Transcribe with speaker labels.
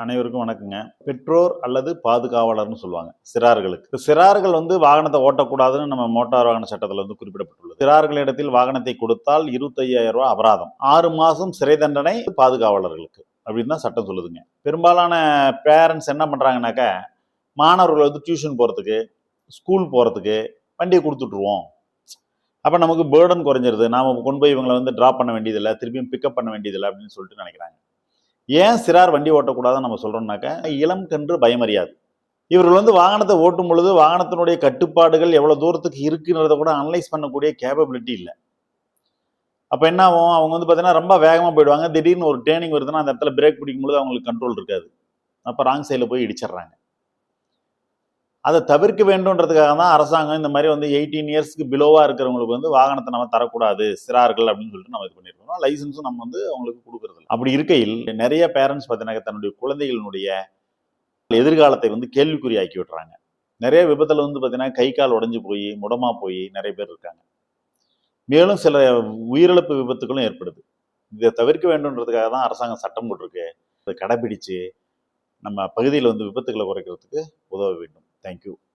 Speaker 1: அனைவருக்கும் வணக்கங்க. பெற்றோர் அல்லது பாதுகாவலர்னு சொல்லுவாங்க சிறார்களுக்கு. சிறார்கள் வாகனத்தை ஓட்டக்கூடாதுன்னு நம்ம மோட்டார் வாகன சட்டத்தில் குறிப்பிடப்பட்டுள்ளது. சிறார்களிடத்தில் வாகனத்தை கொடுத்தால் 25,000 ரூபாய் அபராதம், 6 மாதம் சிறை தண்டனை பாதுகாவலர்களுக்கு அப்படின்னு தான் சட்டம் சொல்லுதுங்க. பெரும்பாலான பேரண்ட்ஸ் என்ன பண்றாங்கன்னாக்கா, மாணவர்கள் டியூஷன் போறதுக்கு, ஸ்கூல் போறதுக்கு வண்டியை கொடுத்துட்ருவோம். அப்போ நமக்கு பேர்டன் குறைஞ்சிருது, நாம கொண்டு போய் இவங்களை ட்ராப் பண்ண வேண்டியதில்லை, திருப்பியும் பிக்கப் பண்ண வேண்டியதில்லை அப்படின்னு சொல்லிட்டு நினைக்கிறாங்க. ஏன் சிறார் வண்டி ஓட்டக்கூடாதுன்னு நம்ம சொல்றோம்னாக்க, இளம் கன்று பயமறியாது. இவர்கள் வாகனத்தை ஓட்டும் பொழுது வாகனத்தினுடைய கட்டுப்பாடுகள் எவ்வளவு தூரத்துக்கு இருக்குன்றத கூட அனலைஸ் பண்ணக்கூடிய கேப்பபிலிட்டி இல்லை. அப்ப என்ன ஆகும், அவங்க பார்த்தீங்கன்னா ரொம்ப வேகமா போயிடுவாங்க. திடீர்னு ஒரு டேர்னிங் வருதுன்னா அந்த இடத்துல பிரேக் பிடிக்கும் பொழுது அவங்களுக்கு கண்ட்ரோல் இருக்காது. அப்ப ராங் சைடில் போய் இடிச்சிடுறாங்க. அதை தவிர்க்க வேண்டும்ன்றதுக்காக தான் அரசாங்கம் இந்த மாதிரி 18 இயர்ஸ்க்கு பிலோவா இருக்கிறவங்களுக்கு வாகனத்தை நம்ம தரக்கூடாது சிறார்கள் அப்படின்னு சொல்லிட்டு நம்ம இது பண்ணிருக்கோம். லைசன்ஸும் நம்ம அவங்களுக்கு கொடுக்கறது. அப்படி இருக்கையில் நிறைய பேரண்ட்ஸ் பார்த்தீங்கன்னா தன்னுடைய குழந்தைகளுடைய எதிர்காலத்தை கேள்விக்குறியாக்கி விட்டுறாங்க. நிறைய விபத்துல பார்த்தீங்கன்னா கை கால் உடைஞ்சு போய் முடமா போய் நிறைய பேர் இருக்காங்க. மேலும் சில உயிரிழப்பு விபத்துகளும் ஏற்படுது. இதை தவிர்க்க வேண்டும்ன்றதுக்காக தான் அரசாங்கம் சட்டம் போட்டிருக்கு. அதை கடைபிடிச்சு நம்ம பகுதியில் விபத்துக்களை குறைக்கிறதுக்கு உதவ வேண்டும். தேங்க்யூ.